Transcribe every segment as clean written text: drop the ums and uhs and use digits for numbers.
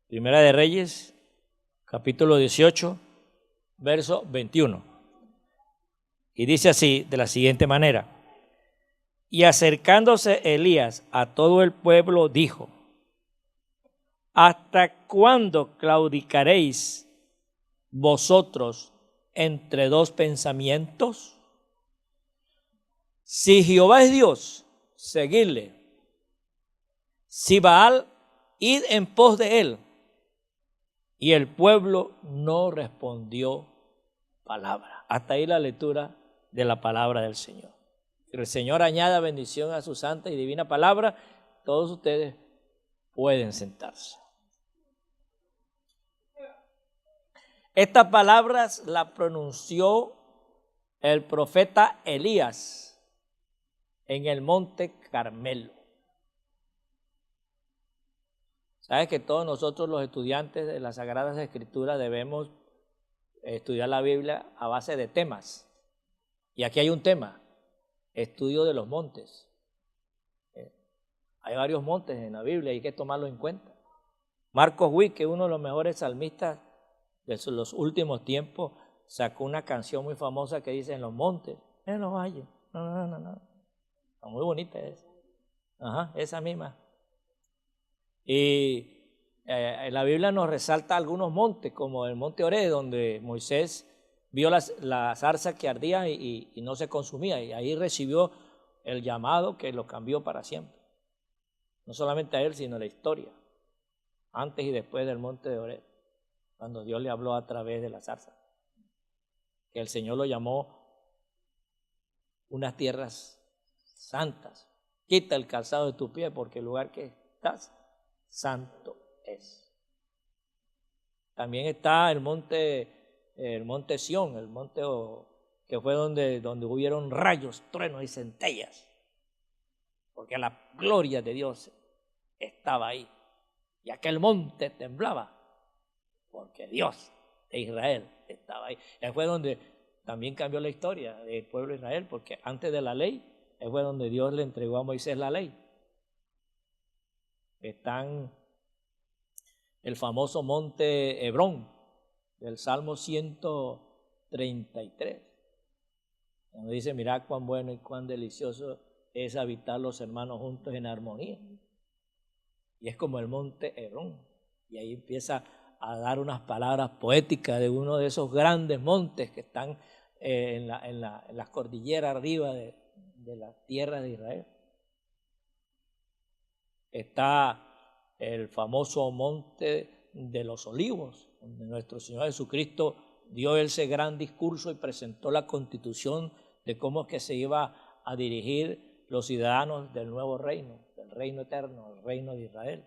Primera de Reyes, capítulo 18, verso 21. Y dice así, de la siguiente manera: y acercándose Elías a todo el pueblo, dijo: ¿hasta cuándo claudicaréis vosotros entre dos pensamientos? Si Jehová es Dios, seguidle. Si Baal, id en pos de él. Y el pueblo no respondió palabra. Hasta ahí la lectura de la palabra del Señor. Que el Señor añada bendición a su santa y divina palabra. Todos ustedes pueden sentarse. Estas palabras las pronunció el profeta Elías en el monte Carmelo. Sabes que todos nosotros los estudiantes de las Sagradas Escrituras debemos estudiar la Biblia a base de temas. Y aquí hay un tema: estudio de los montes. Hay varios montes en la Biblia y hay que tomarlo en cuenta. Marcos Witt, que es uno de los mejores salmistas de los últimos tiempos, sacó una canción muy famosa que dice: en los montes, en los valles. No. Muy bonita esa. Ajá, esa misma. Y la Biblia nos resalta algunos montes, como el monte Oreb, donde Moisés vio la zarza que ardía y no se consumía, y ahí recibió el llamado que lo cambió para siempre. No solamente a él, sino a la historia, antes y después del monte de Oreb, cuando Dios le habló a través de la zarza, que el Señor lo llamó unas tierras santas. Quita el calzado de tu pie, porque el lugar que estás santo es. También está el monte Sión, el monte que fue donde hubieron rayos, truenos y centellas, porque la gloria de Dios estaba ahí. Y aquel monte temblaba, porque Dios de Israel estaba ahí. Ahí fue donde también cambió la historia del pueblo de Israel, porque antes de la ley, ahí fue donde Dios le entregó a Moisés la ley. Están el famoso monte Hebrón, del Salmo 133, donde dice: mirad cuán bueno y cuán delicioso es habitar los hermanos juntos en armonía. Y es como el monte Hebrón. Y ahí empieza a dar unas palabras poéticas de uno de esos grandes montes que están en las cordilleras arriba de la tierra de Israel. Está el famoso monte de los Olivos, donde nuestro Señor Jesucristo dio ese gran discurso y presentó la constitución de cómo es que se iba a dirigir los ciudadanos del nuevo reino, del reino eterno, el reino de Israel.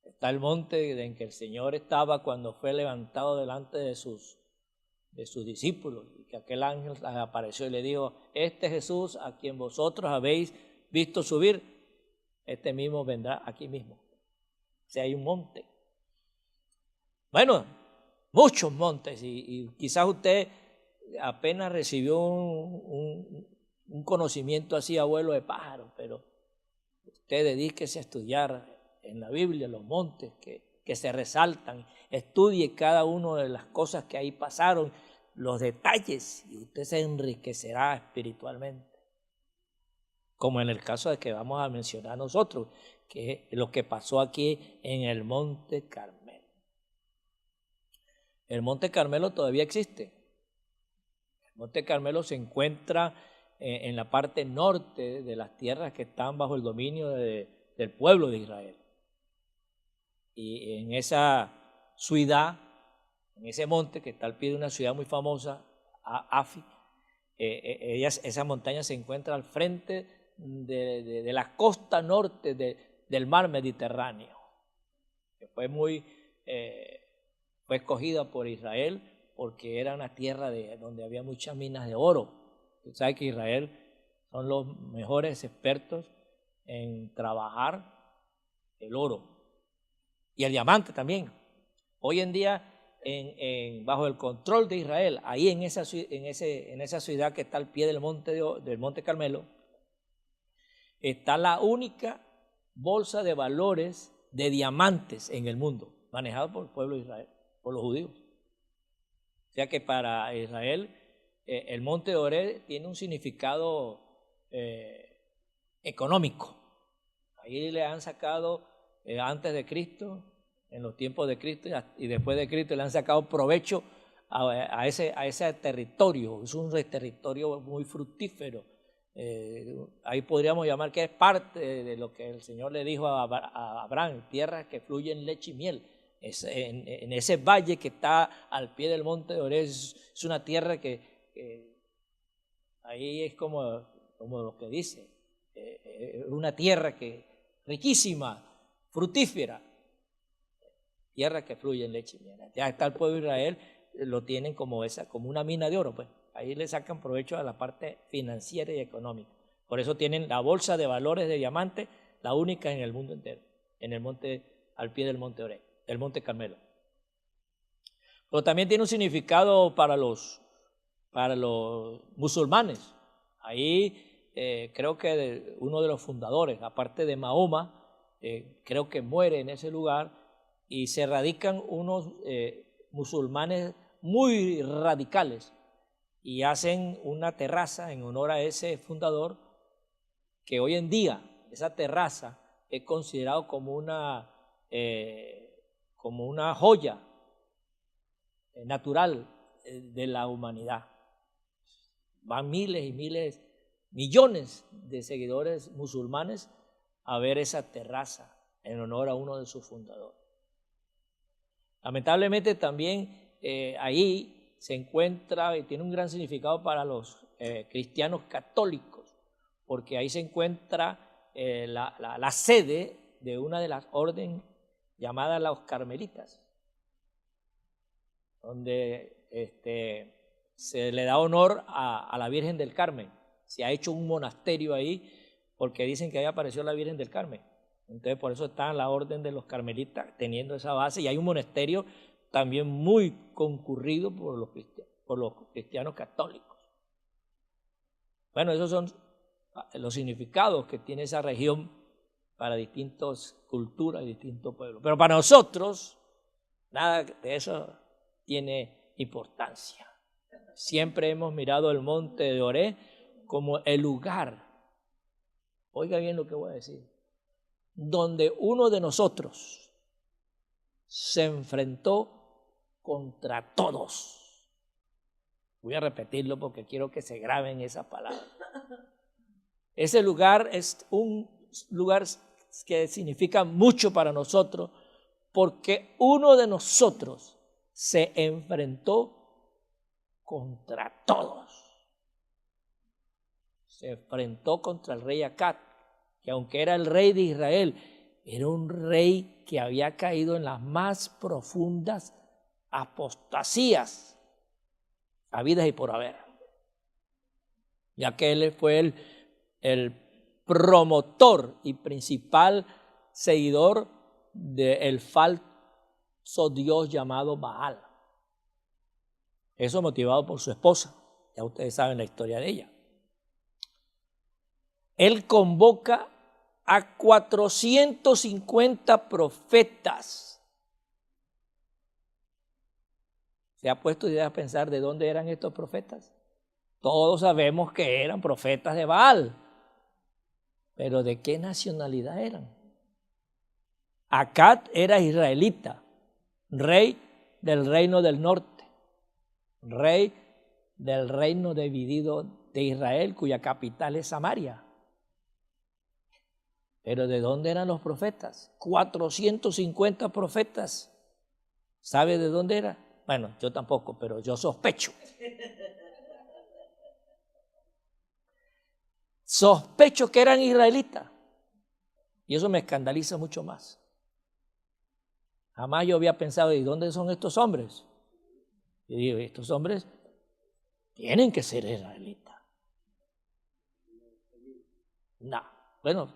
Está el monte en que el Señor estaba cuando fue levantado delante de sus discípulos, y que aquel ángel apareció y le dijo: este Jesús a quien vosotros habéis visto subir, este mismo vendrá aquí mismo. O sea, hay un monte. Bueno, muchos montes, y quizás usted apenas recibió un conocimiento así a vuelo de pájaro, pero usted dedíquese a estudiar en la Biblia los montes que se resaltan. Estudie cada una de las cosas que ahí pasaron, los detalles, y usted se enriquecerá espiritualmente. Como en el caso de que vamos a mencionar nosotros, que es lo que pasó aquí en el Monte Carmelo. El Monte Carmelo todavía existe. El Monte Carmelo se encuentra en la parte norte de las tierras que están bajo el dominio del pueblo de Israel. Y en esa ciudad, en ese monte que está al pie de una ciudad muy famosa, Afi, esa montaña se encuentra al frente de la costa norte del mar Mediterráneo, que fue escogida por Israel porque era una tierra donde había muchas minas de oro. Tú sabes que Israel son los mejores expertos en trabajar el oro y el diamante también. Hoy en día, bajo el control de Israel, ahí en esa ciudad que está al pie del monte Carmelo, está la única bolsa de valores de diamantes en el mundo, manejado por el pueblo de Israel, por los judíos. O sea que para Israel el monte de Oreb tiene un significado económico. Ahí le han sacado antes de Cristo, en los tiempos de Cristo y después de Cristo, le han sacado provecho a ese territorio. Es un territorio muy fructífero. Ahí podríamos llamar que es parte de lo que el Señor le dijo a Abraham, tierras que fluyen leche y miel. En ese valle que está al pie del monte de Oreb es una tierra que ahí es como lo que dice, una tierra riquísima, fructífera, tierra que fluye en leche y miel. Ya está el pueblo de Israel, lo tienen como una mina de oro, pues. Ahí le sacan provecho a la parte financiera y económica. Por eso tienen la bolsa de valores de diamantes, la única en el mundo entero, en el monte, al pie del monte Oreb, el monte Carmelo. Pero también tiene un significado para los musulmanes. Ahí creo que uno de los fundadores, aparte de Mahoma, creo que muere en ese lugar y se radican unos musulmanes muy radicales y hacen una terraza en honor a ese fundador, que hoy en día esa terraza es considerado como una joya natural de la humanidad. Van miles y miles, millones de seguidores musulmanes a ver esa terraza en honor a uno de sus fundadores. Lamentablemente también ahí se encuentra y tiene un gran significado para los cristianos católicos, porque ahí se encuentra la sede de una de las órdenes llamadas los carmelitas, donde se le da honor a la Virgen del Carmen. Se ha hecho un monasterio ahí porque dicen que ahí apareció la Virgen del Carmen. Entonces por eso está la orden de los carmelitas teniendo esa base, y hay un monasterio también muy concurrido por los cristianos católicos. Bueno, esos son los significados que tiene esa región para distintas culturas y distintos pueblos. Pero para nosotros, nada de eso tiene importancia. Siempre hemos mirado el monte de Oreb como el lugar, oiga bien lo que voy a decir, donde uno de nosotros se enfrentó contra todos. Voy a repetirlo porque quiero que se graben esas palabras. Ese lugar es un lugar que significa mucho para nosotros, porque uno de nosotros se enfrentó contra todos. Se enfrentó contra el rey Acab, que aunque era el rey de Israel, era un rey que había caído en las más profundas apostasías habidas y por haber, ya que él fue el promotor y principal seguidor del falso dios llamado Baal. Eso motivado por su esposa, ya ustedes saben la historia de ella. Él convoca a 450 profetas. ¿Se ha puesto a pensar de dónde eran estos profetas? Todos sabemos que eran profetas de Baal, pero ¿de qué nacionalidad eran? Acab era israelita, rey del reino del norte, rey del reino dividido de Israel, cuya capital es Samaria. Pero ¿de dónde eran los profetas? 450 profetas. ¿Sabe de dónde era? Bueno, yo tampoco, pero yo sospecho. Sospecho que eran israelitas. Y eso me escandaliza mucho más. Jamás yo había pensado, ¿y dónde son estos hombres? Y digo, estos hombres tienen que ser israelitas. No, bueno,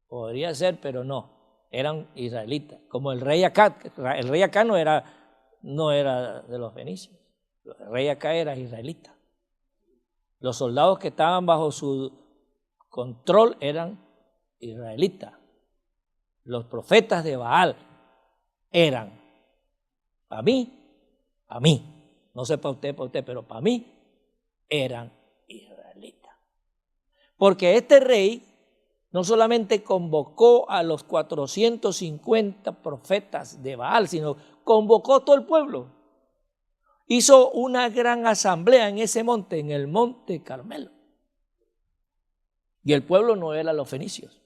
podría ser, pero no, eran israelitas. Como el rey Acab. El rey Acab no era de los fenicios. El rey Acab era israelita. Los soldados que estaban bajo su control eran israelitas. los profetas de Baal eran, para mí, no sé para usted, pero para mí eran israelitas. Porque este rey no solamente convocó a los 450 profetas de Baal, sino convocó a todo el pueblo. Hizo una gran asamblea en ese monte, en el monte Carmelo. Y el pueblo no era los fenicios.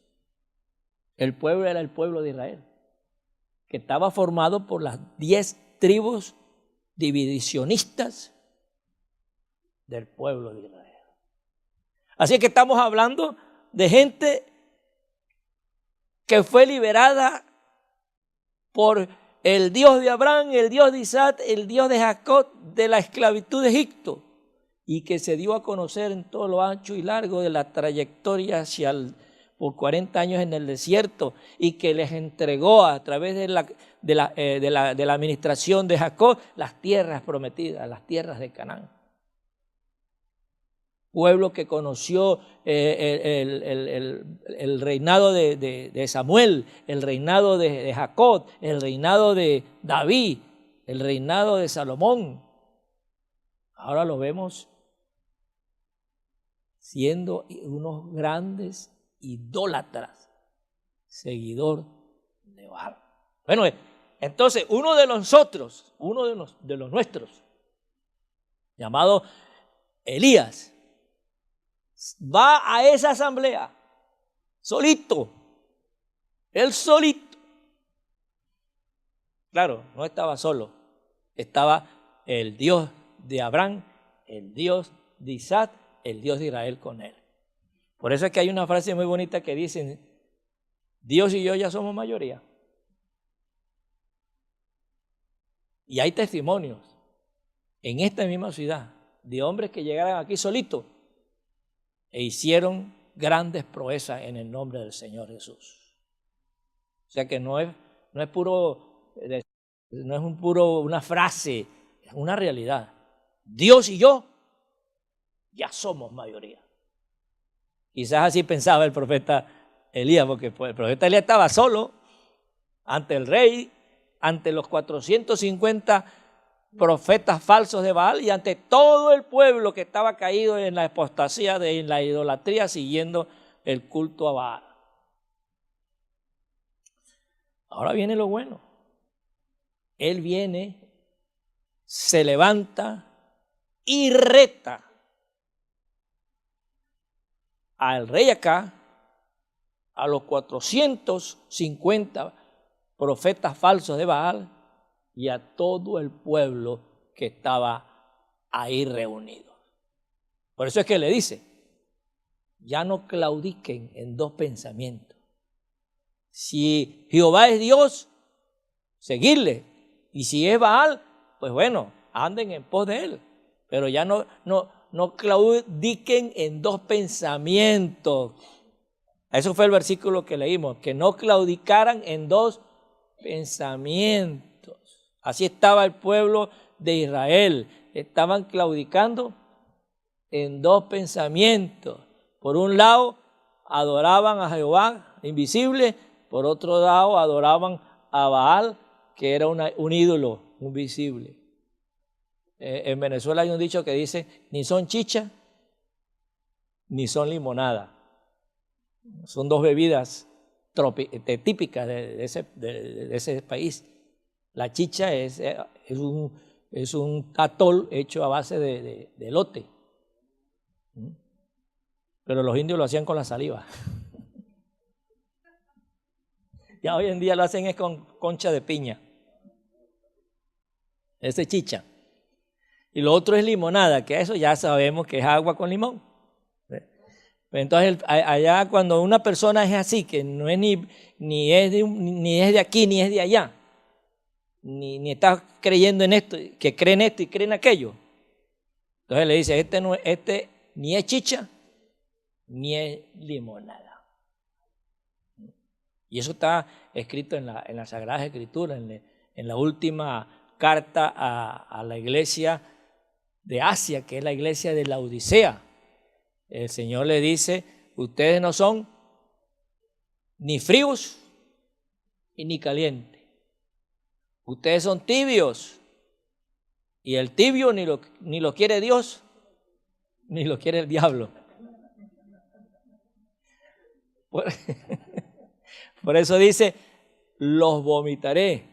El pueblo era el pueblo de Israel, que estaba formado por las 10 tribus divisionistas del pueblo de Israel. Así que estamos hablando de gente que fue liberada por el Dios de Abraham, el Dios de Isaac, el Dios de Jacob, de la esclavitud de Egipto, y que se dio a conocer en todo lo ancho y largo de la trayectoria por 40 años en el desierto, y que les entregó a través de la administración de Jacob las tierras prometidas, las tierras de Canaán. Pueblo que conoció el reinado de Samuel, el reinado de Jacob, el reinado de David, el reinado de Salomón. Ahora lo vemos siendo unos grandes idólatras, seguidor de Baal. Bueno, entonces uno de nosotros, uno de los nuestros, llamado Elías, va a esa asamblea solito, él solito. Claro, no estaba solo, estaba el Dios de Abraham, el Dios de Isaac, el Dios de Israel con él. Por eso es que hay una frase muy bonita que dice: Dios y yo ya somos mayoría. Y hay testimonios en esta misma ciudad de hombres que llegaron aquí solitos e hicieron grandes proezas en el nombre del Señor Jesús. O sea que no es una frase, es una realidad. Dios y yo ya somos mayoría. Quizás así pensaba el profeta Elías, porque el profeta Elías estaba solo ante el rey, ante los 450 profetas falsos de Baal y ante todo el pueblo que estaba caído en la apostasía, en la idolatría, siguiendo el culto a Baal. Ahora viene lo bueno. Él viene, se levanta y reta al rey acá, a los 450 profetas falsos de Baal y a todo el pueblo que estaba ahí reunido. Por eso es que le dice: ya no claudiquen en dos pensamientos. Si Jehová es Dios, seguirle. Y si es Baal, pues bueno, anden en pos de él. Pero ya no claudiquen en dos pensamientos. Eso fue el versículo que leímos, que no claudicaran en dos pensamientos. Así estaba el pueblo de Israel. Estaban claudicando en dos pensamientos. Por un lado, adoraban a Jehová invisible. Por otro lado, adoraban a Baal, que era un ídolo invisible. En Venezuela hay un dicho que dice: ni son chicha, ni son limonada. Son dos bebidas típicas de ese país. La chicha es un atol hecho a base de elote. Pero los indios lo hacían con la saliva. Ya hoy en día lo hacen es con concha de piña. Ese es chicha. Y lo otro es limonada, que eso ya sabemos que es agua con limón. Entonces allá cuando una persona es así, que no es ni es de aquí ni es de allá, ni está creyendo en esto, que cree en esto y cree en aquello, entonces le dice: este ni es chicha ni es limonada. Y eso está escrito en la Sagrada Escritura, en la última carta a la iglesia de Asia, que es la iglesia de Laodicea. El Señor le dice: ustedes no son ni fríos y ni caliente. Ustedes son tibios. Y el tibio ni lo quiere Dios, ni lo quiere el diablo. Por eso dice, los vomitaré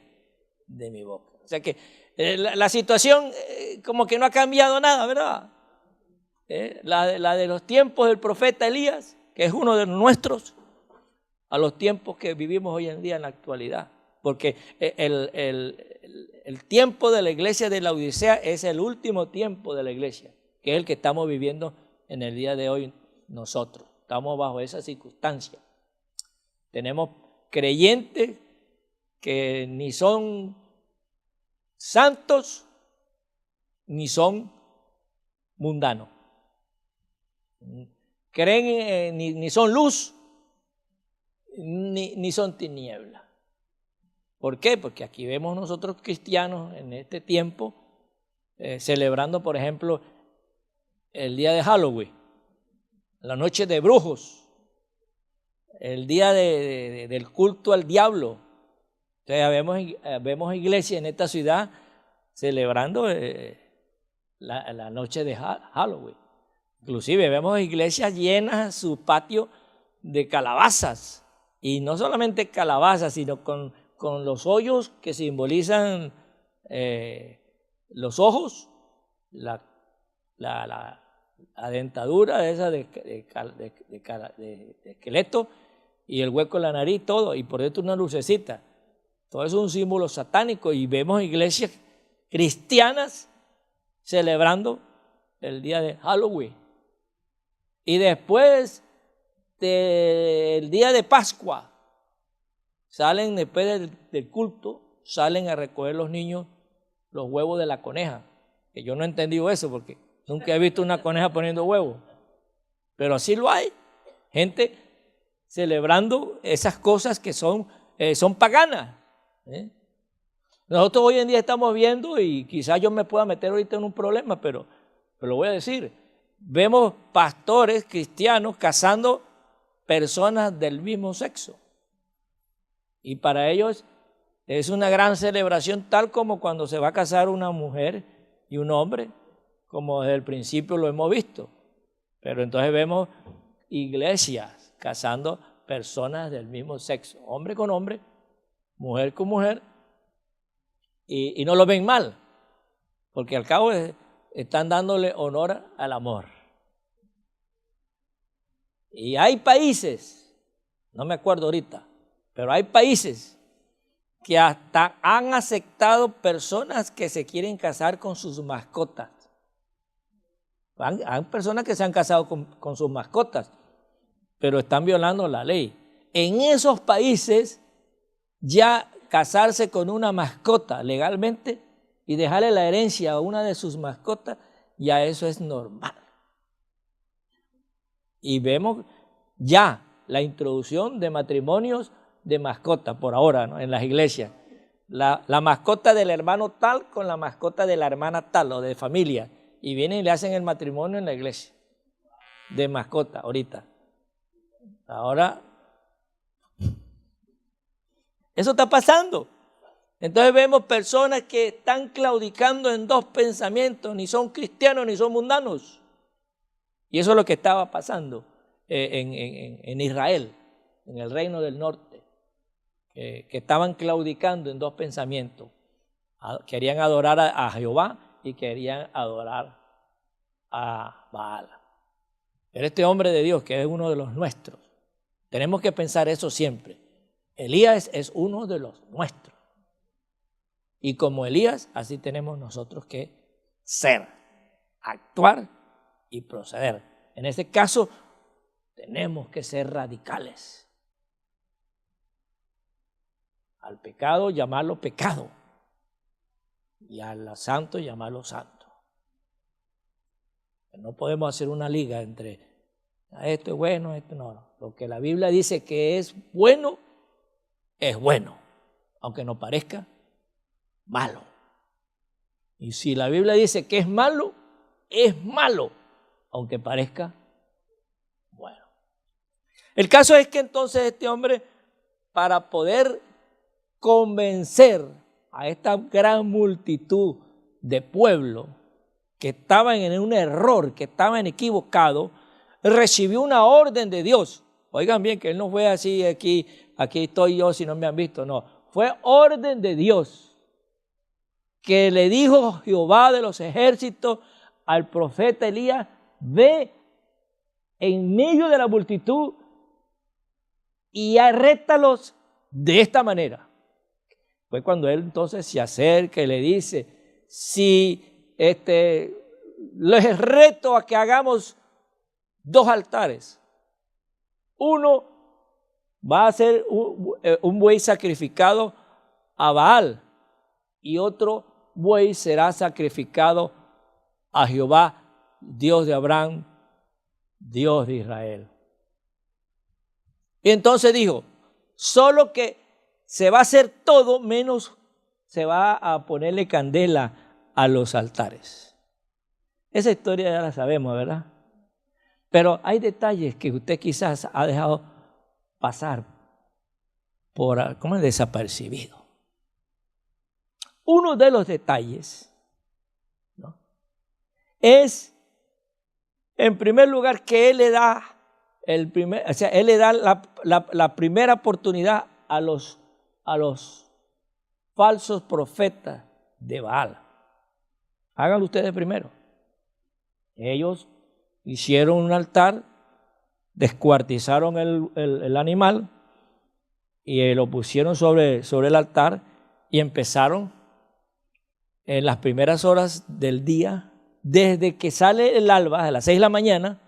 de mi boca. O sea que la situación como que no ha cambiado nada, ¿verdad? La de los tiempos del profeta Elías, que es uno de los nuestros, a los tiempos que vivimos hoy en día en la actualidad. Porque el tiempo de la iglesia de la Odisea es el último tiempo de la iglesia, que es el que estamos viviendo en el día de hoy nosotros. Estamos bajo esa circunstancia. Tenemos creyentes que ni son santos ni son mundanos. Creen ni son luz ni son tinieblas. ¿Por qué? Porque aquí vemos nosotros cristianos en este tiempo celebrando, por ejemplo, el día de Halloween, la noche de brujos, el día del culto al diablo. Entonces vemos iglesias en esta ciudad celebrando la noche de Halloween. Inclusive vemos iglesias llenas su patio de calabazas, y no solamente calabazas, sino con los hoyos que simbolizan los ojos, la dentadura esa de esqueleto, y el hueco de la nariz, todo, y por dentro una lucecita. Todo eso es un símbolo satánico, y vemos iglesias cristianas celebrando el día de Halloween. Y después del día de Pascua, salen después del culto, salen a recoger los niños los huevos de la coneja. Que yo no he entendido eso porque nunca he visto una coneja poniendo huevos. Pero así lo hay. Gente celebrando esas cosas que son paganas. Nosotros hoy en día estamos viendo, y quizás yo me pueda meter ahorita en un problema, pero lo voy a decir. Vemos pastores cristianos casando personas del mismo sexo. Y para ellos es una gran celebración, tal como cuando se va a casar una mujer y un hombre, como desde el principio lo hemos visto. Pero entonces vemos iglesias casando personas del mismo sexo, hombre con hombre, mujer con mujer, y no lo ven mal, porque al cabo están dándole honor al amor. Y hay países, no me acuerdo ahorita, pero hay países que hasta han aceptado personas que se quieren casar con sus mascotas. Hay personas que se han casado con sus mascotas, pero están violando la ley. En esos países ya casarse con una mascota legalmente y dejarle la herencia a una de sus mascotas, ya eso es normal. Y vemos ya la introducción de matrimonios de mascota por ahora, ¿no? En las iglesias. La mascota del hermano tal con la mascota de la hermana tal, o de familia. Y vienen y le hacen el matrimonio en la iglesia de mascota ahorita. Ahora, eso está pasando. Entonces vemos personas que están claudicando en dos pensamientos, ni son cristianos ni son mundanos. Y eso es lo que estaba pasando en Israel, en el reino del norte, que estaban claudicando en dos pensamientos. Querían adorar a Jehová y querían adorar a Baal. Pero este hombre de Dios, que es uno de los nuestros, tenemos que pensar eso siempre. Elías es uno de los nuestros. Y como Elías, así tenemos nosotros que ser, actuar y proceder. En este caso, tenemos que ser radicales. Al pecado, llamarlo pecado. Y al santo, llamarlo santo. No podemos hacer una liga entre esto es bueno, esto no. Lo que la Biblia dice que es bueno, aunque no parezca malo. Y si la Biblia dice que es malo, aunque parezca bueno. El caso es que entonces este hombre, para poder convencer a esta gran multitud de pueblo que estaban en un error, que estaban equivocados, recibió una orden de Dios. Oigan bien, que él no fue así, aquí estoy yo si no me han visto, no. Fue orden de Dios que le dijo Jehová de los ejércitos al profeta Elías: ve en medio de la multitud y arrétalos de esta manera. Fue cuando él entonces se acerca y le dice: si les reto a que hagamos 2 altares. Uno va a ser un buey sacrificado a Baal y otro buey será sacrificado a Jehová, Dios de Abraham, Dios de Israel. Y entonces dijo: solo que se va a hacer todo menos se va a ponerle candela a los altares. Esa historia ya la sabemos, ¿verdad? Pero hay detalles que usted quizás ha dejado pasar como desapercibido. Uno de los detalles, ¿no?, es, en primer lugar, que Él le da la primera oportunidad a los falsos profetas de Baal. Háganlo ustedes primero. Ellos hicieron un altar, descuartizaron el animal y lo pusieron sobre el altar y empezaron en las primeras horas del día, desde que sale el alba, a las 6 de la mañana.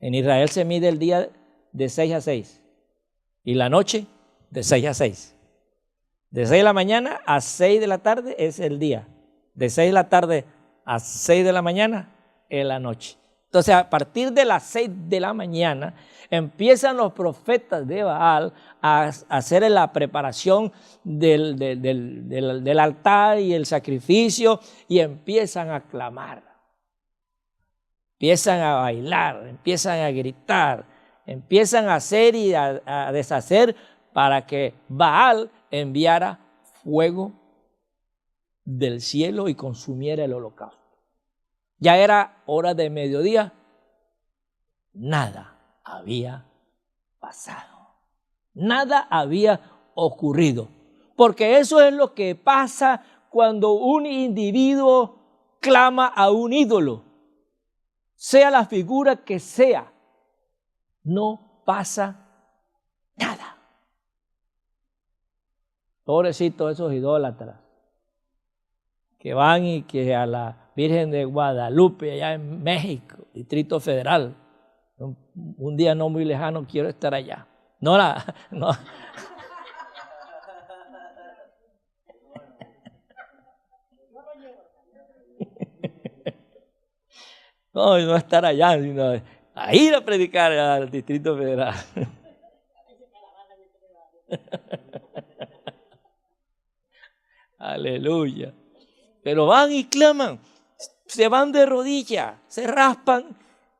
En Israel se mide el día de 6 a 6 y la noche de 6 a 6. De 6 de la mañana a 6 de la tarde es el día. De 6 de la tarde a 6 de la mañana es la noche. Entonces, a partir de las 6 de la mañana empiezan los profetas de Baal a hacer la preparación del altar y el sacrificio, y empiezan a clamar, empiezan a bailar, empiezan a gritar, empiezan a hacer y a deshacer para que Baal enviara fuego del cielo y consumiera el holocausto. Ya era hora de mediodía, nada había pasado, nada había ocurrido, porque eso es lo que pasa cuando un individuo clama a un ídolo, sea la figura que sea, no pasa nada. Pobrecitos esos idólatras que van y que a la Virgen de Guadalupe, allá en México, Distrito Federal, un día no muy lejano quiero estar allá. No. No estar allá, sino a ir a predicar al Distrito Federal. Aleluya. Pero van y claman, se van de rodillas, se raspan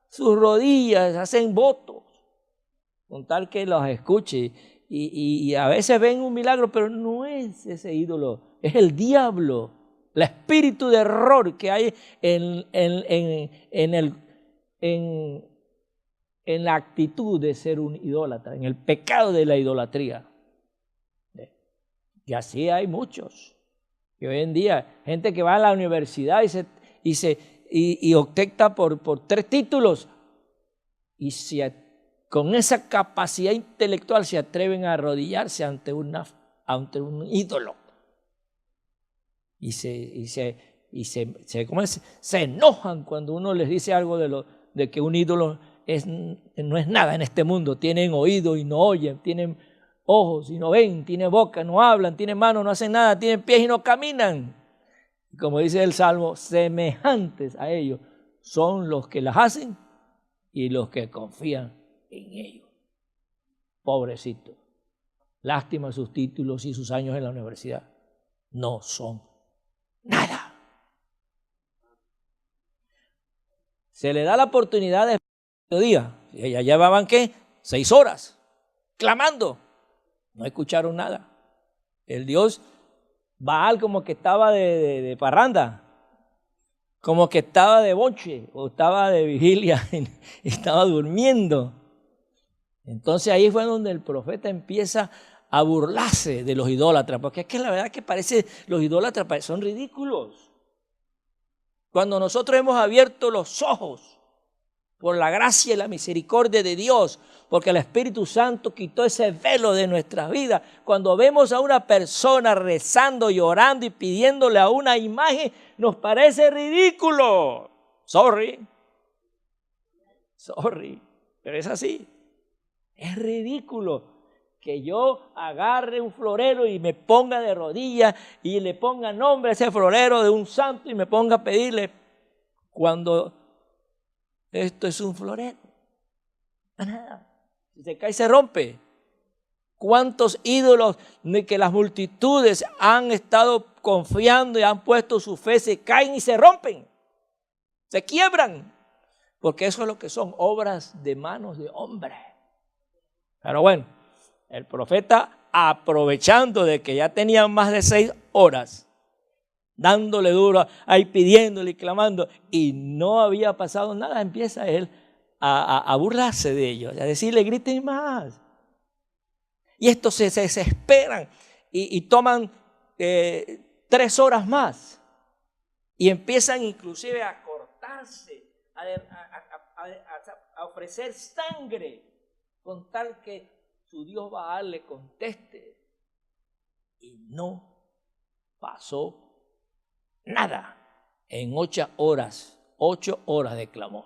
sus rodillas, hacen votos, con tal que los escuche. Y a veces ven un milagro, pero no es ese ídolo, es el diablo, el espíritu de error que hay en la actitud de ser un idólatra, en el pecado de la idolatría. Y así hay muchos. Que hoy en día, gente que va a la universidad y opta por 3 títulos y con esa capacidad intelectual se atreven a arrodillarse ante un ídolo y se enojan cuando uno les dice algo de que un ídolo no es nada en este mundo. Tienen oído y no oyen, tienen ojos y no ven, tienen boca, no hablan, tienen manos, no hacen nada, tienen pies y no caminan. Como dice el Salmo, semejantes a ellos son los que las hacen y los que confían en ellos. Pobrecito. Lástima sus títulos y sus años en la universidad. No son nada. Se le da la oportunidad de mediodía. Ya llevaban, ¿qué? 6 horas clamando. No escucharon nada. El dios Baal como que estaba de parranda, como que estaba de bonche o estaba de vigilia y estaba durmiendo. Entonces ahí fue donde el profeta empieza a burlarse de los idólatras, porque es que la verdad que parece, los idólatras son ridículos. Cuando nosotros hemos abierto los ojos por la gracia y la misericordia de Dios, porque el Espíritu Santo quitó ese velo de nuestras vidas. Cuando vemos a una persona rezando, llorando y pidiéndole a una imagen, nos parece ridículo. Sorry, pero es así. Es ridículo que yo agarre un florero y me ponga de rodillas y le ponga nombre a ese florero de un santo y me ponga a pedirle cuando esto es un florero. Nada. Si se cae, se rompe. ¿Cuántos ídolos de que las multitudes han estado confiando y han puesto su fe, se caen y se rompen? Se quiebran. Porque eso es lo que son obras de manos de hombre. Pero bueno, el profeta, aprovechando de que ya tenían más de 6 horas, dándole duro, ahí pidiéndole y clamando, y no había pasado nada, empieza él a burlarse de ellos, a decirle, griten más. Y estos se desesperan y toman 3 horas más. Y empiezan inclusive a cortarse, a ofrecer sangre, con tal que su dios Baal le conteste. Y no pasó nada en 8 horas de clamor,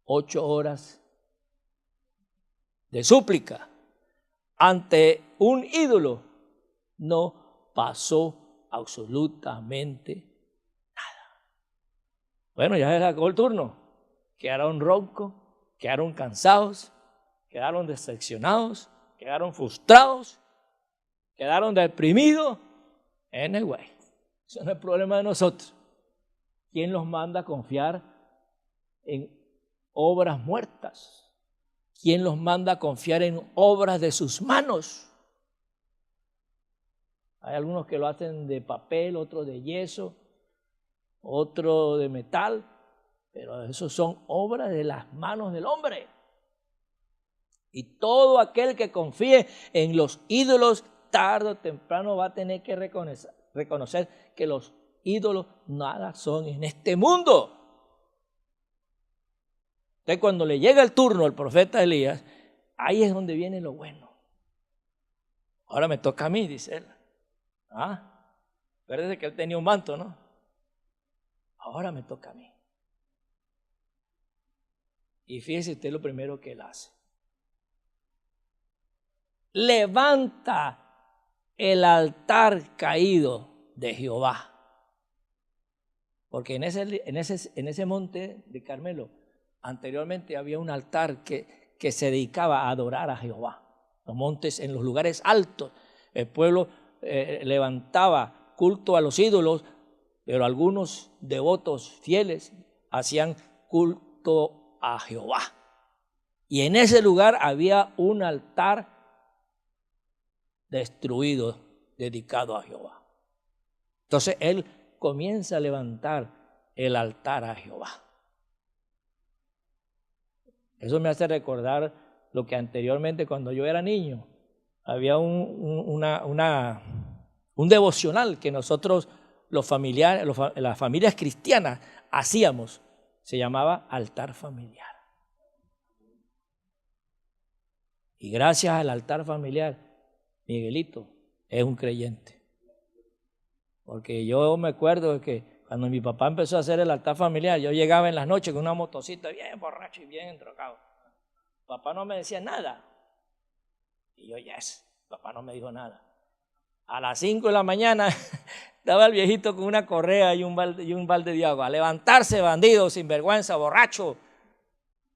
8 horas de súplica ante un ídolo. No pasó absolutamente nada. Bueno, ya se acabó el turno. Quedaron roncos, quedaron cansados, quedaron decepcionados, quedaron frustrados, quedaron deprimidos. Anyway, eso no es problema de nosotros. ¿Quién los manda a confiar en obras muertas? ¿Quién los manda a confiar en obras de sus manos? Hay algunos que lo hacen de papel, otros de yeso, otros de metal, pero esos son obras de las manos del hombre. Y todo aquel que confíe en los ídolos, tarde o temprano va a tener que reconocer que los ídolos nada son en este mundo. Entonces, cuando le llega el turno al profeta Elías, ahí es donde viene lo bueno. Ahora me toca a mí, dice él. Parece que él tenía un manto, ¿no? Ahora me toca a mí. Y fíjese usted lo primero que él hace. Levanta el altar caído de Jehová. Porque en ese monte de Carmelo, anteriormente había un altar que se dedicaba a adorar a Jehová. Los montes, en los lugares altos, el pueblo levantaba culto a los ídolos, pero algunos devotos fieles hacían culto a Jehová. Y en ese lugar había un altar destruido, dedicado a Jehová. Entonces él comienza a levantar el altar a Jehová. Eso me hace recordar lo que anteriormente, cuando yo era niño, había un devocional que nosotros, los familiares, las familias cristianas, hacíamos. Se llamaba altar familiar. Y gracias al altar familiar, Miguelito es un creyente. Porque yo me acuerdo de que cuando mi papá empezó a hacer el altar familiar, yo llegaba en las noches con una motocita bien borracho y bien entrocado. Papá no me decía nada. Y yo, papá no me dijo nada. A las 5 de la mañana estaba el viejito con una correa y un balde de agua. A levantarse, bandido, sinvergüenza, borracho.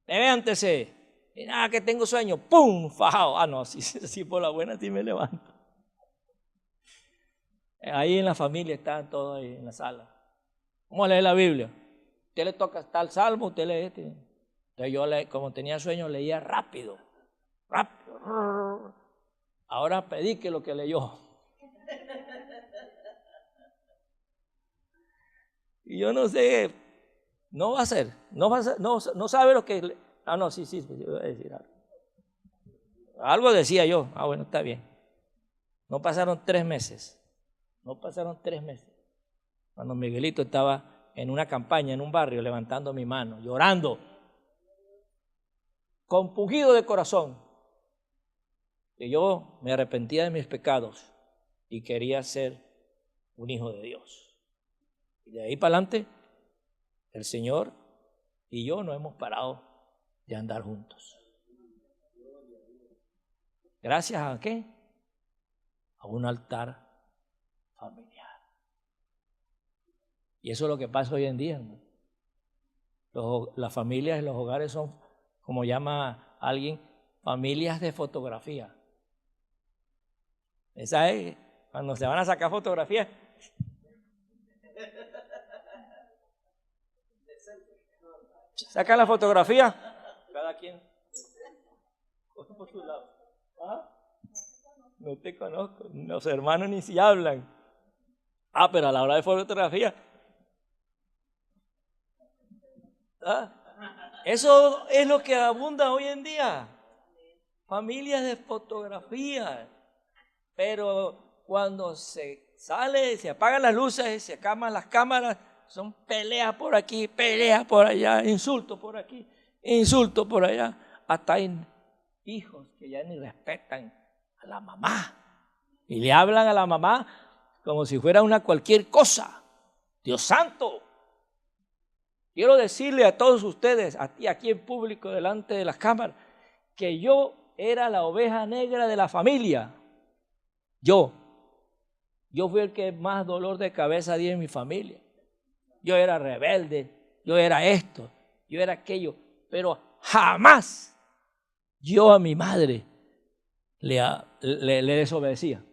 Levántese. Y nada, que tengo sueño. ¡Pum! Fajado. No, sí, por la buena sí me levanto. Ahí en la familia están todos ahí en la sala. Vamos a leer la Biblia. Usted le toca tal salmo, usted lee este. Entonces yo, como tenía sueño, leía rápido. Ahora predique lo que leyó. Y yo no sé, no va a ser, no sabe lo que... no, sí, yo voy a decir algo. Algo decía yo, bueno, está bien. No pasaron 3 meses, cuando Miguelito estaba en una campaña, en un barrio, levantando mi mano, llorando, compungido de corazón, que yo me arrepentía de mis pecados y quería ser un hijo de Dios. Y de ahí para adelante, el Señor y yo no hemos parado de andar juntos. ¿Gracias a qué? A un altar familiar. Y eso es lo que pasa hoy en día, ¿no? Las familias y los hogares son, como llama alguien, familias de fotografía. Esa es, cuando se van a sacar fotografías, sacan la fotografía, cada quien coge por su lado. ¿Ah? No te conozco, los hermanos ni si hablan. Pero a la hora de fotografía, eso es lo que abunda hoy en día. Familias de fotografía. Pero cuando se sale, se apagan las luces, se acaban las cámaras, son peleas por aquí, peleas por allá, insultos por aquí, insultos por allá. Hasta hay hijos que ya ni respetan a la mamá y le hablan a la mamá como si fuera una cualquier cosa. Dios santo. Quiero decirle a todos ustedes, aquí en público, delante de las cámaras, que yo era la oveja negra de la familia. Yo fui el que más dolor de cabeza di en mi familia. Yo era rebelde, yo era esto, yo era aquello, pero jamás yo a mi madre le desobedecía.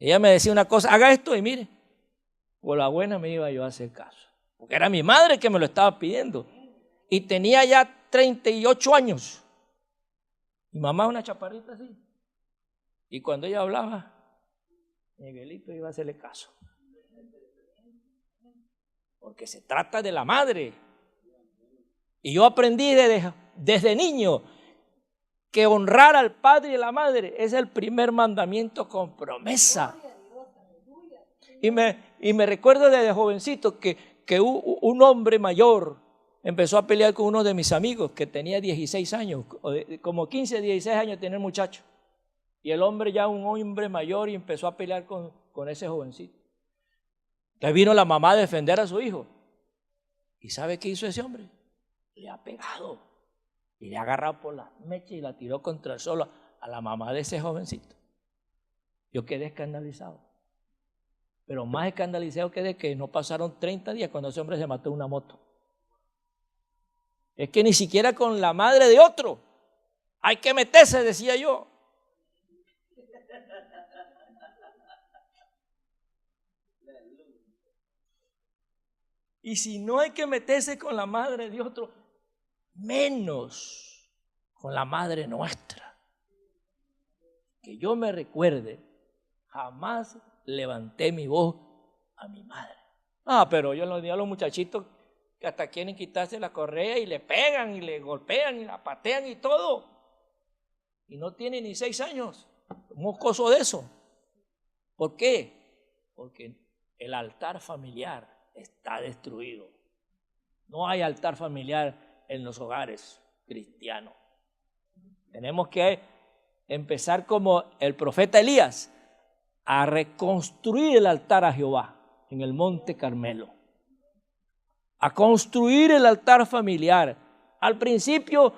Ella me decía una cosa, haga esto y mire, por la buena me iba yo a hacer caso. Porque era mi madre que me lo estaba pidiendo. Y tenía ya 38 años. Mi mamá una chaparrita así. Y cuando ella hablaba, Miguelito iba a hacerle caso. Porque se trata de la madre. Y yo aprendí desde niño que honrar al padre y a la madre es el primer mandamiento con promesa. Y me recuerdo desde jovencito que un hombre mayor empezó a pelear con uno de mis amigos que tenía 16 años, como 15, 16 años tenía el muchacho. Y el hombre ya un hombre mayor y empezó a pelear con ese jovencito. Le vino la mamá a defender a su hijo. ¿Y sabe qué hizo ese hombre? Le ha pegado. Y le ha agarrado por las mechas y la tiró contra el suelo a la mamá de ese jovencito. Yo quedé escandalizado. Pero más escandalizado quedé que no pasaron 30 días cuando ese hombre se mató en una moto. Es que ni siquiera con la madre de otro hay que meterse, decía yo. Y si no hay que meterse con la madre de otro, menos con la madre nuestra. Que yo me recuerde, jamás levanté mi voz a mi madre. Pero yo los días a los muchachitos que hasta quieren quitarse la correa y le pegan y le golpean y la patean y todo. Y no tienen ni 6 años, un mocoso de eso. ¿Por qué? Porque el altar familiar está destruido. No hay altar familiar en los hogares cristianos. Tenemos que empezar como el profeta Elías a reconstruir el altar a Jehová en el monte Carmelo. A construir el altar familiar. Al principio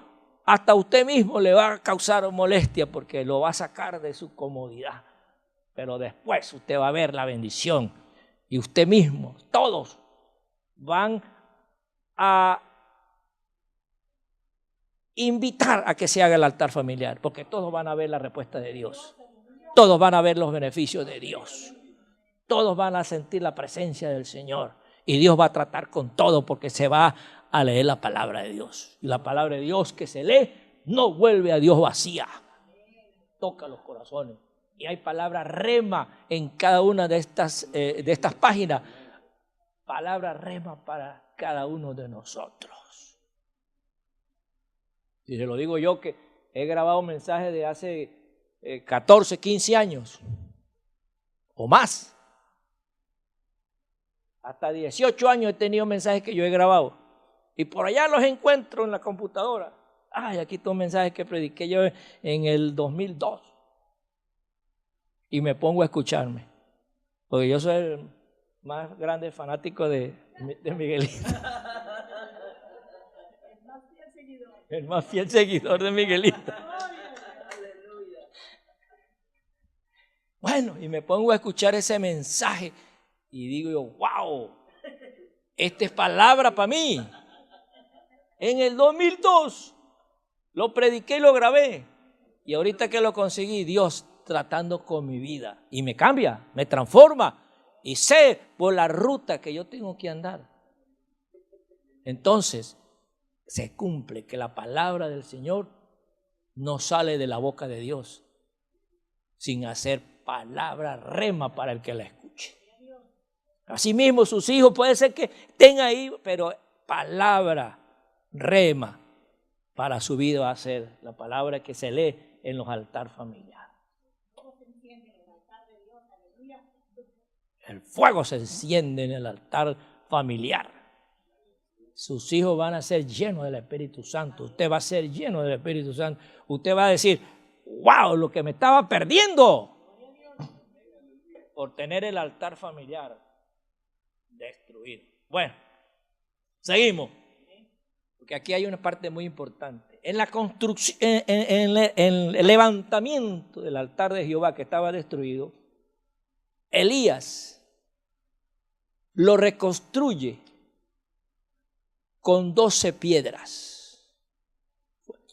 hasta usted mismo le va a causar molestia porque lo va a sacar de su comodidad. Pero después usted va a ver la bendición y usted mismo, todos van a invitar a que se haga el altar familiar, porque todos van a ver la respuesta de Dios. Todos van a ver los beneficios de Dios. Todos van a sentir la presencia del Señor. Y Dios va a tratar con todo porque se va a leer la palabra de Dios. Y la palabra de Dios que se lee no vuelve a Dios vacía. Toca los corazones. Y hay palabra rema en cada una de estas páginas palabra rema para cada uno de nosotros. Y se lo digo yo que he grabado mensajes de hace 14, 15 años o más. Hasta 18 años he tenido mensajes que yo he grabado. Y por allá los encuentro en la computadora. Ay, aquí están mensajes que prediqué yo en el 2002. Y me pongo a escucharme. Porque yo soy el más grande fanático de Miguelito. El más fiel seguidor de Miguelito. Bueno, y me pongo a escuchar ese mensaje y digo yo, wow, esta es palabra para mí. En el 2002 lo prediqué y lo grabé. Y ahorita que lo conseguí, Dios tratando con mi vida. Y me cambia, me transforma. Y sé por la ruta que yo tengo que andar. Entonces, se cumple que la palabra del Señor no sale de la boca de Dios sin hacer palabra rema para el que la escuche. Asimismo, sus hijos puede ser que estén ahí, pero palabra rema para su vida va a ser la palabra que se lee en los altares familiares. El fuego se enciende en el altar familiar. Sus hijos van a ser llenos del Espíritu Santo. Usted va a ser lleno del Espíritu Santo. Usted va a decir, wow, lo que me estaba perdiendo por tener el altar familiar destruido. Bueno, seguimos. Porque aquí hay una parte muy importante. En la construcción, en el levantamiento del altar de Jehová que estaba destruido, Elías lo reconstruye con 12 piedras.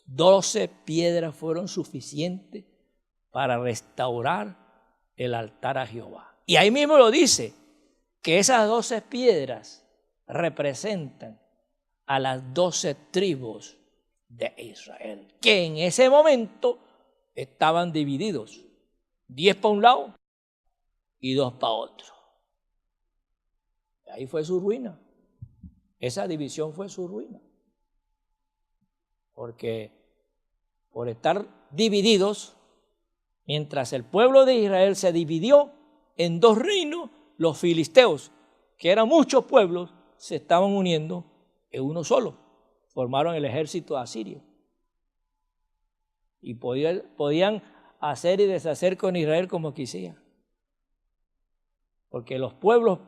12 piedras fueron suficientes para restaurar el altar a Jehová. Y ahí mismo lo dice, que esas 12 piedras representan a las 12 tribus de Israel, que en ese momento estaban divididos, 10 para un lado y 2 para otro. Ahí fue su ruina. Esa división fue su ruina. Porque por estar divididos, mientras el pueblo de Israel se dividió en 2 reinos, los filisteos, que eran muchos pueblos, se estaban uniendo en uno solo. Formaron el ejército asirio. Y podían hacer y deshacer con Israel como quisieran. Porque los pueblos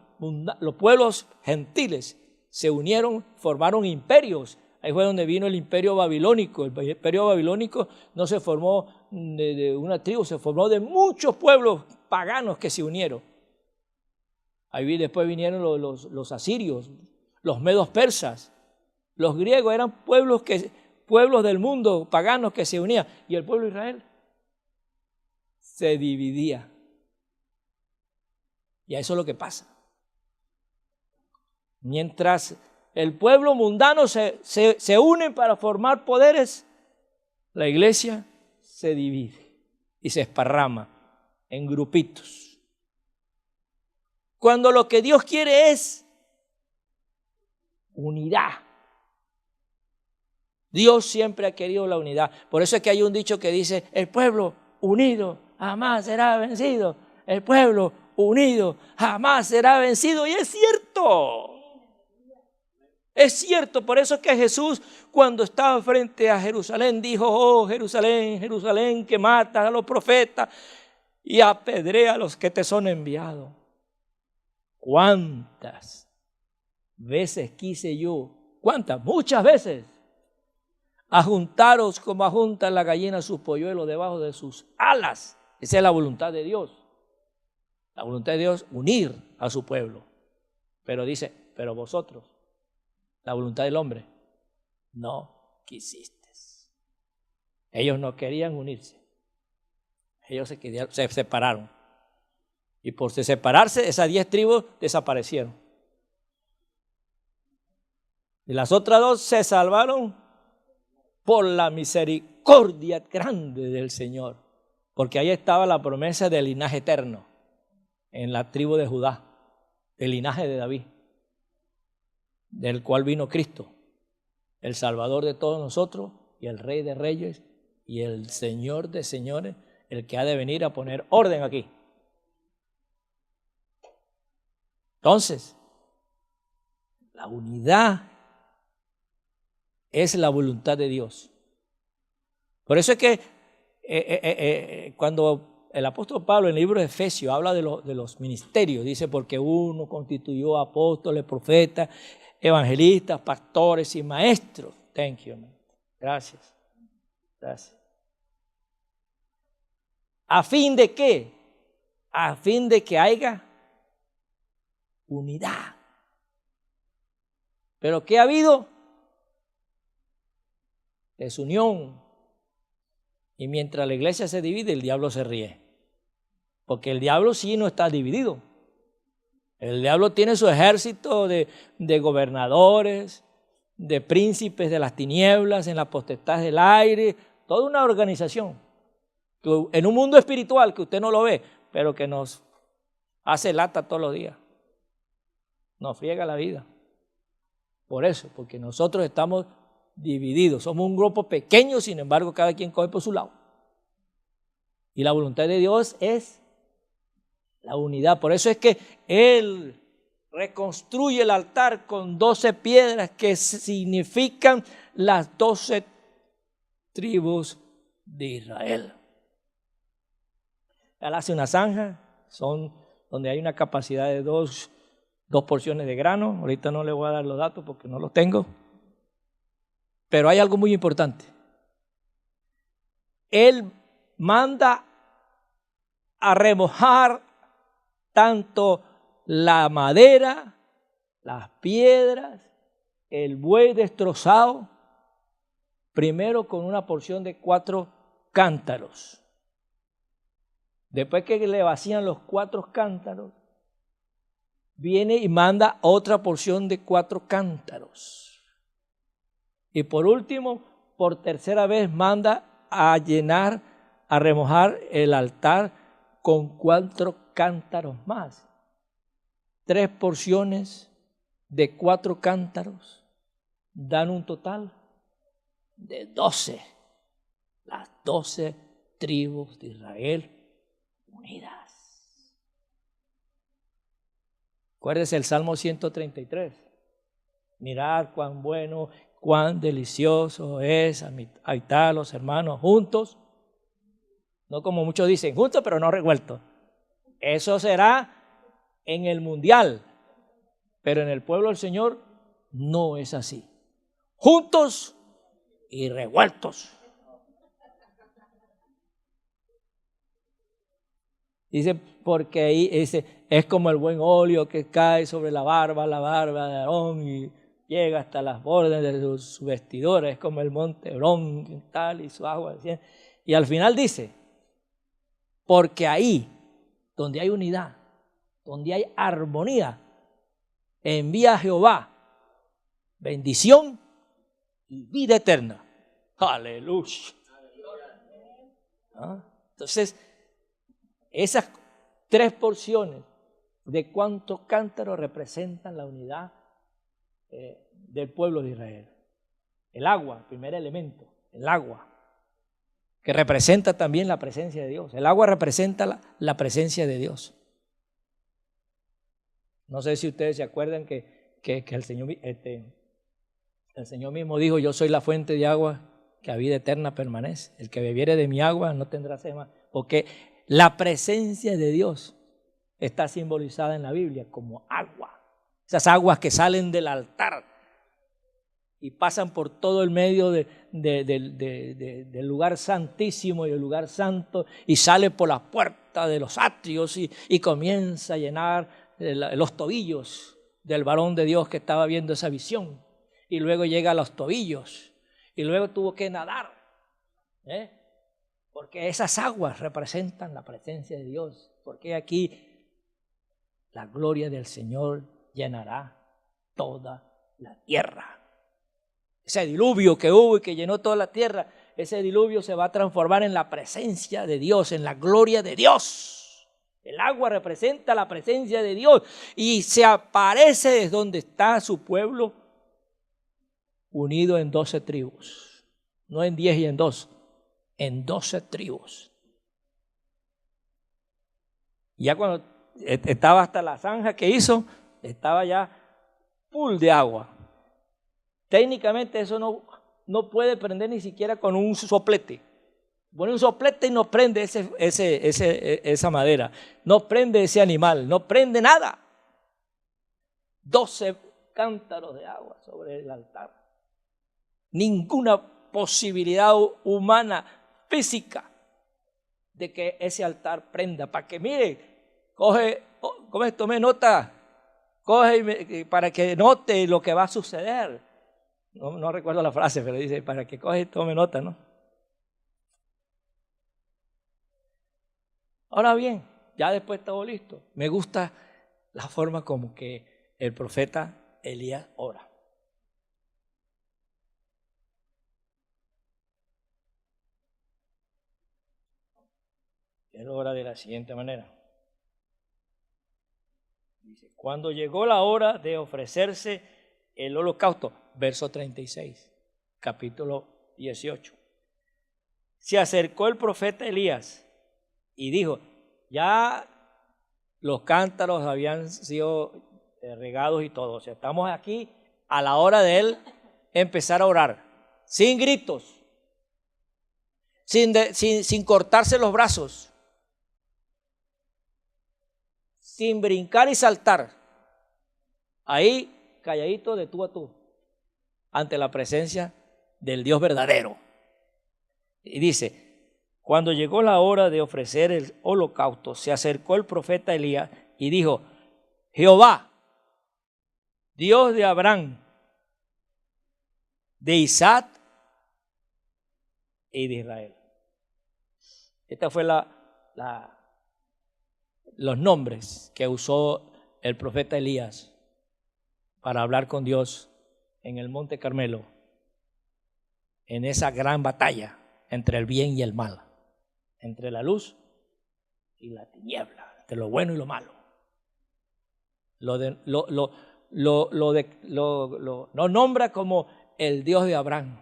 gentiles se unieron, formaron imperios. Ahí fue donde vino el imperio babilónico. El imperio babilónico no se formó de una tribu, se formó de muchos pueblos paganos que se unieron. Ahí después vinieron los asirios, los medos persas, los griegos, eran pueblos del mundo paganos que se unían. Y el pueblo de Israel se dividía. Y a eso es lo que pasa. Mientras el pueblo mundano se une para formar poderes, la iglesia se divide y se esparrama en grupitos. Cuando lo que Dios quiere es unidad. Dios siempre ha querido la unidad. Por eso es que hay un dicho que dice, el pueblo unido jamás será vencido. El pueblo unido jamás será vencido. Y es cierto. Es cierto, por eso es que Jesús, cuando estaba frente a Jerusalén, dijo, oh Jerusalén, Jerusalén, que matas a los profetas y apedrea a los que te son enviados. ¿Cuántas veces quise yo? ¿Cuántas? Muchas veces. Ajuntaros como ajunta la gallina sus polluelos debajo de sus alas. Esa es la voluntad de Dios. La voluntad de Dios, unir a su pueblo. Pero dice, pero vosotros, la voluntad del hombre, no quisiste. Ellos no querían unirse. Ellos se separaron. Y por separarse, esas 10 tribus desaparecieron. Y las otras 2 se salvaron por la misericordia grande del Señor. Porque ahí estaba la promesa del linaje eterno en la tribu de Judá, el linaje de David. del cual vino Cristo, el Salvador de todos nosotros y el Rey de Reyes y el Señor de señores, el que ha de venir a poner orden aquí. Entonces, la unidad es la voluntad de Dios. Por eso es que cuando el apóstol Pablo en el libro de Efesios habla de los ministerios, dice, porque uno constituyó apóstoles, profetas, evangelistas, pastores y maestros. Thank you. Gracias. Gracias. ¿A fin de qué? A fin de que haya unidad. ¿Pero qué ha habido? Desunión. Y mientras la iglesia se divide, el diablo se ríe. Porque el diablo sí no está dividido. El diablo tiene su ejército de gobernadores, de príncipes de las tinieblas, en la potestad del aire, toda una organización. En un mundo espiritual que usted no lo ve, pero que nos hace lata todos los días. Nos friega la vida. Por eso, porque nosotros estamos divididos. Somos un grupo pequeño, sin embargo, cada quien coge por su lado. Y la voluntad de Dios es la unidad. Por eso es que Él reconstruye el altar con 12 piedras que significan las 12 tribus de Israel. Él hace una zanja, son donde hay una capacidad de dos porciones de grano. Ahorita no le voy a dar los datos porque no los tengo. Pero hay algo muy importante. Él manda a remojar tanto la madera, las piedras, el buey destrozado, primero con una porción de 4 cántaros. Después que le vacían los 4 cántaros, viene y manda otra porción de 4 cántaros. Y por último, por tercera vez, manda a llenar, a remojar el altar con 4 cántaros más. 3 porciones de 4 cántaros dan un total de 12. Las 12 tribus de Israel unidas. Acuérdese el Salmo 133. Mirad cuán bueno, cuán delicioso es habitar los hermanos juntos. No como muchos dicen, juntos pero no revueltos. Eso será en el mundial, pero en el pueblo del Señor no es así. Juntos y revueltos. Dice, porque ahí es como el buen óleo que cae sobre la barba de Aarón y llega hasta las bordas de su vestidura. Es como el monte Herón tal y su agua. Y al final dice, porque ahí donde hay unidad, donde hay armonía, envía a Jehová bendición y vida eterna. Aleluya. ¿Ah? Entonces, esas 3 porciones de cuántos cántaros representan la unidad del pueblo de Israel. El agua, el primer elemento, el agua, que representa también la presencia de Dios. El agua representa la presencia de Dios. No sé si ustedes se acuerdan que el Señor mismo dijo, yo soy la fuente de agua que a vida eterna permanece. El que bebiere de mi agua no tendrá sed más. Porque la presencia de Dios está simbolizada en la Biblia como agua. Esas aguas que salen del altar y pasan por todo el medio del lugar santísimo y el lugar santo y sale por la puerta de los atrios y comienza a llenar los tobillos del varón de Dios que estaba viendo esa visión. Y luego llega a los tobillos y luego tuvo que nadar, porque esas aguas representan la presencia de Dios. Porque aquí la gloria del Señor llenará toda la tierra. Ese diluvio que hubo y que llenó toda la tierra, ese diluvio se va a transformar en la presencia de Dios, en la gloria de Dios. El agua representa la presencia de Dios y se aparece desde donde está su pueblo unido en 12 tribus, no en 10 y en 2, en 12 tribus. Ya cuando estaba hasta la zanja que hizo, estaba ya full de agua. Técnicamente eso no puede prender ni siquiera con un soplete. Pone un soplete y no prende esa madera, no prende ese animal, no prende nada. 12 cántaros de agua sobre el altar. Ninguna posibilidad humana, física, de que ese altar prenda. Para que mire, tome nota, para que note lo que va a suceder. No recuerdo la frase, pero dice, para que tome nota, ¿no? Ahora bien, ya después todo listo. Me gusta la forma como que el profeta Elías ora. Él ora de la siguiente manera. Dice, cuando llegó la hora de ofrecerse el holocausto, verso 36, capítulo 18. Se acercó el profeta Elías y dijo, ya los cántaros habían sido regados y todo. O sea, estamos aquí a la hora de él empezar a orar, sin gritos, sin cortarse los brazos, sin brincar y saltar. Ahí, calladito de tú a tú, ante la presencia del Dios verdadero. Y dice, cuando llegó la hora de ofrecer el holocausto, se acercó el profeta Elías y dijo, Jehová, Dios de Abraham, de Isaac y de Israel. Esta fue los nombres que usó el profeta Elías para hablar con Dios en el Monte Carmelo, en esa gran batalla entre el bien y el mal, entre la luz y la tiniebla, entre lo bueno y lo malo. Lo nombra como el Dios de Abraham,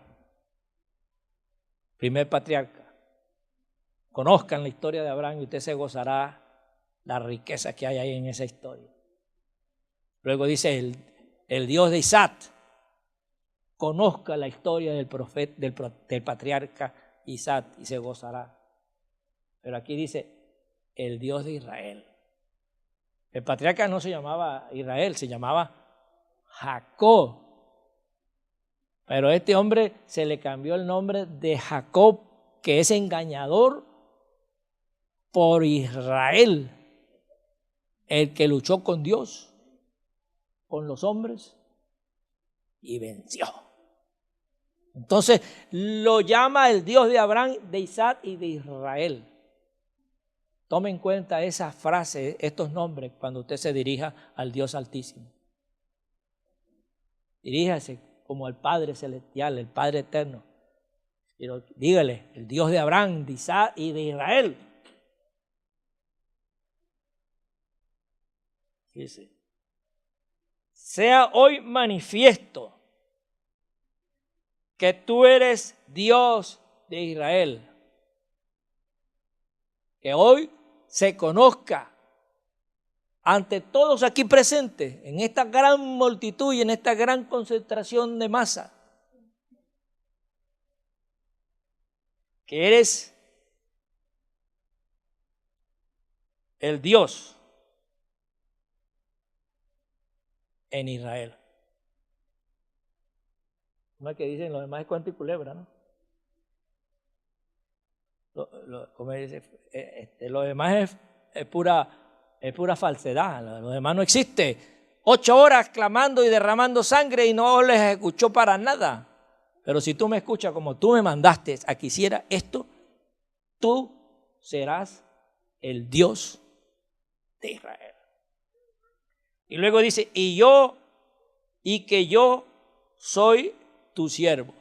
primer patriarca. Conozcan la historia de Abraham y usted se gozará la riqueza que hay ahí en esa historia. Luego dice el Dios de Isaac. Conozca la historia del profeta, del patriarca Isaac y se gozará. Pero aquí dice el Dios de Israel. El patriarca no se llamaba Israel, se llamaba Jacob. Pero a este hombre se le cambió el nombre de Jacob, que es engañador, por Israel, el que luchó con Dios, con los hombres y venció. Entonces lo llama el Dios de Abraham, de Isaac y de Israel. Tome en cuenta esa frase, estos nombres, cuando usted se dirija al Dios Altísimo. Diríjase como al Padre Celestial, el Padre Eterno. Pero dígale, el Dios de Abraham, de Isaac y de Israel. Dice, sea hoy manifiesto que tú eres Dios de Israel. Que hoy se conozca ante todos aquí presentes, en esta gran multitud y en esta gran concentración de masa, que eres el Dios en Israel. No es que dicen los demás es cuento y culebra, ¿no? Como dice, lo demás es pura falsedad, lo demás no existe. 8 horas clamando y derramando sangre y no les escuchó para nada. Pero si tú me escuchas como tú me mandaste a que hiciera esto, tú serás el Dios de Israel. Y luego dice, y que yo soy tu siervo.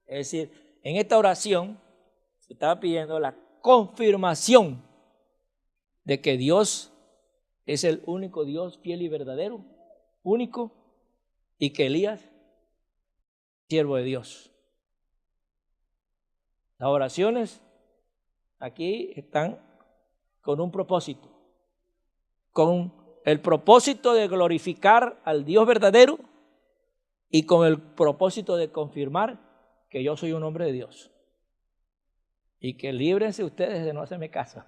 Es decir, en esta oración se estaba pidiendo la confirmación de que Dios es el único Dios fiel y verdadero, único, y que Elías siervo de Dios. Las oraciones aquí están con un propósito, con el propósito de glorificar al Dios verdadero y con el propósito de confirmar que yo soy un hombre de Dios. Y que líbrense ustedes de no hacerme caso.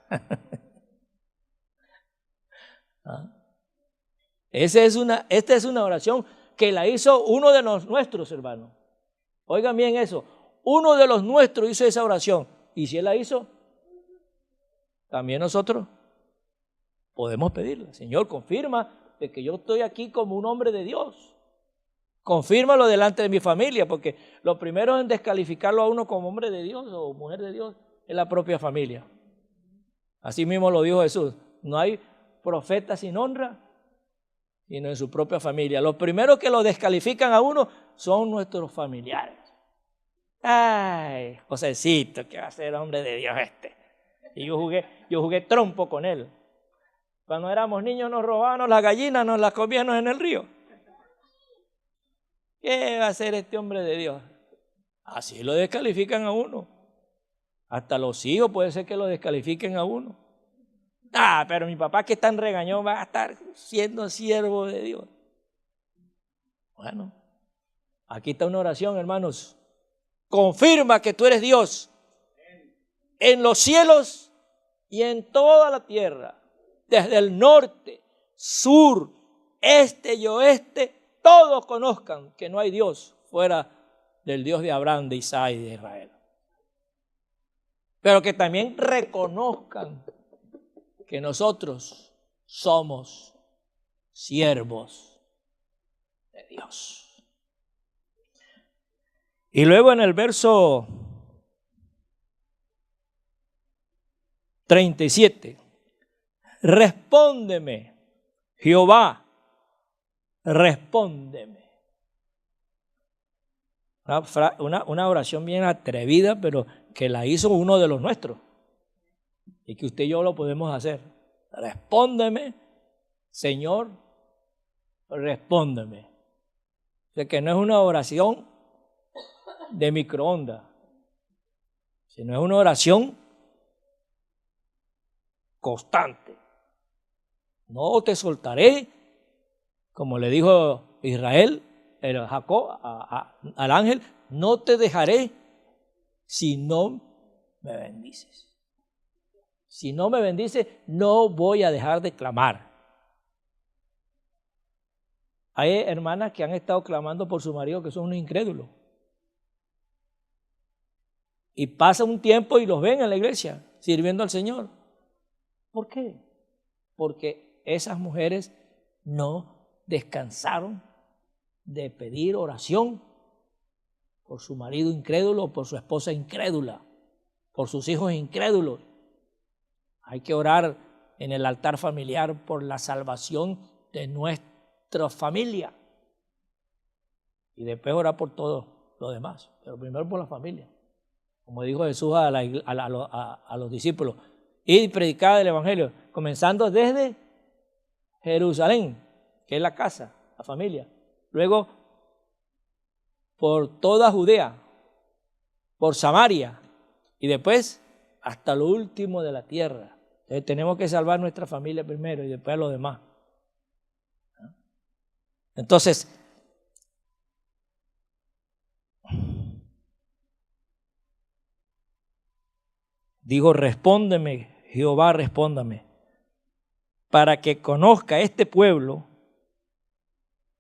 Esta es una oración que la hizo uno de los nuestros, hermanos. Oigan bien eso. Uno de los nuestros hizo esa oración. Y si él la hizo, también nosotros podemos pedirla. Señor, confirma de que yo estoy aquí como un hombre de Dios. Confírmalo delante de mi familia, porque lo primero en descalificarlo a uno como hombre de Dios o mujer de Dios es la propia familia. Así mismo lo dijo Jesús. No hay profeta sin honra, sino en su propia familia. Los primeros que lo descalifican a uno son nuestros familiares. Ay, Josecito, que va a ser hombre de Dios este. Y yo jugué trompo con él. Cuando éramos niños nos robábamos las gallinas, nos las comíamos en el río. ¿Qué va a ser este hombre de Dios? Así lo descalifican a uno. Hasta los hijos puede ser que lo descalifiquen a uno. Pero mi papá, que es tan regañón, va a estar siendo siervo de Dios. Bueno, aquí está una oración, hermanos. Confirma que tú eres Dios en los cielos y en toda la tierra, desde el norte, sur, este y oeste, todos conozcan que no hay Dios fuera del Dios de Abraham, de Isaac y de Israel. Pero que también reconozcan que nosotros somos siervos de Dios. Y luego en el verso 37, respóndeme, Jehová, respóndeme. Una oración bien atrevida, pero que la hizo uno de los nuestros. Y que usted y yo lo podemos hacer. Respóndeme, Señor, respóndeme. O sea, que no es una oración de microondas, sino es una oración constante. No te soltaré, como le dijo Israel, Jacob al ángel, no te dejaré si no me bendices. Si no me bendices, no voy a dejar de clamar. Hay hermanas que han estado clamando por su marido que son unos incrédulos. Y pasa un tiempo y los ven en la iglesia sirviendo al Señor. ¿Por qué? Porque esas mujeres no descansaron de pedir oración por su marido incrédulo, por su esposa incrédula, por sus hijos incrédulos. Hay que orar en el altar familiar por la salvación de nuestra familia. Y después orar por todo lo demás, pero primero por la familia. Como dijo Jesús a los discípulos, id y predicad el evangelio, comenzando desde Jerusalén, que es la casa, la familia. Luego por toda Judea, por Samaria y después hasta lo último de la tierra. Entonces tenemos que salvar nuestra familia primero y después a los demás. Entonces, digo, respóndeme, Jehová, respóndame, para que conozca este pueblo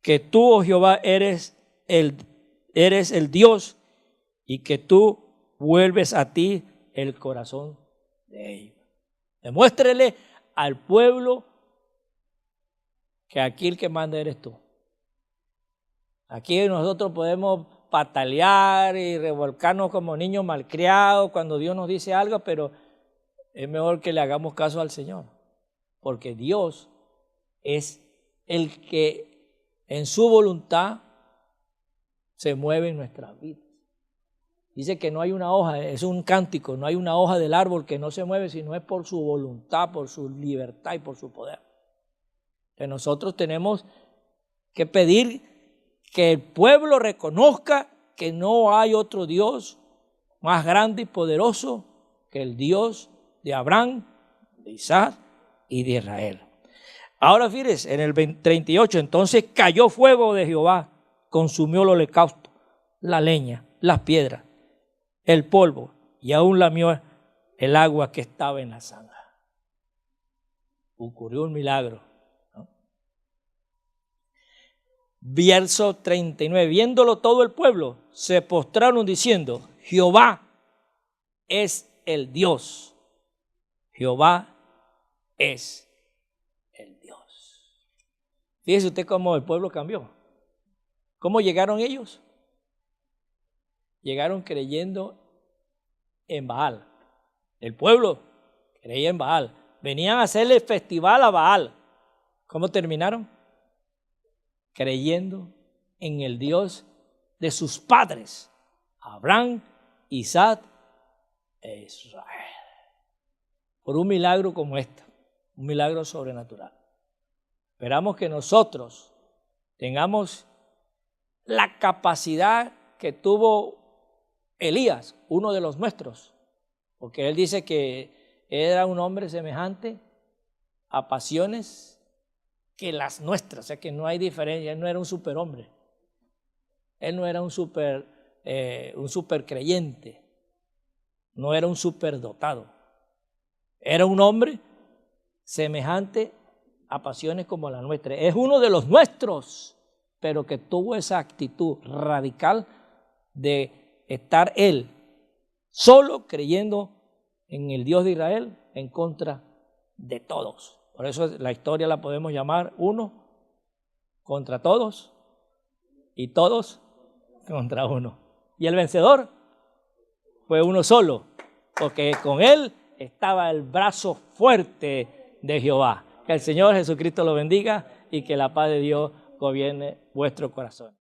que tú, oh Jehová, eres el Dios y que tú vuelves a ti el corazón de ellos. Demuéstrele al pueblo que aquí el que manda eres tú. Aquí nosotros podemos patalear y revolcarnos como niños malcriados cuando Dios nos dice algo, pero es mejor que le hagamos caso al Señor, porque Dios es el que en su voluntad se mueve en nuestras vidas. Dice que no hay una hoja, es un cántico, no hay una hoja del árbol que no se mueve, sino es por su voluntad, por su libertad y por su poder. Entonces nosotros tenemos que pedir que el pueblo reconozca que no hay otro Dios más grande y poderoso que el Dios de Abraham, de Isaac y de Israel. Ahora fíjense, en el 38, entonces cayó fuego de Jehová, consumió el holocausto, la leña, las piedras, el polvo, y aún lamió el agua que estaba en la zanja. Ocurrió un milagro, ¿no? Verso 39, viéndolo todo el pueblo, se postraron diciendo, Jehová es el Dios. Jehová es el Dios. Fíjese usted cómo el pueblo cambió. ¿Cómo llegaron ellos? Llegaron creyendo en Baal. El pueblo creía en Baal. Venían a hacerle festival a Baal. ¿Cómo terminaron? Creyendo en el Dios de sus padres, Abraham, Isaac e Israel. Por un milagro como este, un milagro sobrenatural. Esperamos que nosotros tengamos la capacidad que tuvo Elías, uno de los nuestros, porque él dice que era un hombre semejante a pasiones que las nuestras, o sea que no hay diferencia. Él no era un superhombre, él no era un super creyente, no era un superdotado, era un hombre semejante a pasiones como la nuestra. Es uno de los nuestros, pero que tuvo esa actitud radical de estar él solo creyendo en el Dios de Israel en contra de todos. Por eso la historia la podemos llamar uno contra todos y todos contra uno. Y el vencedor fue uno solo, porque con él estaba el brazo fuerte de Jehová. Que el Señor Jesucristo lo bendiga y que la paz de Dios gobierne vuestro corazón.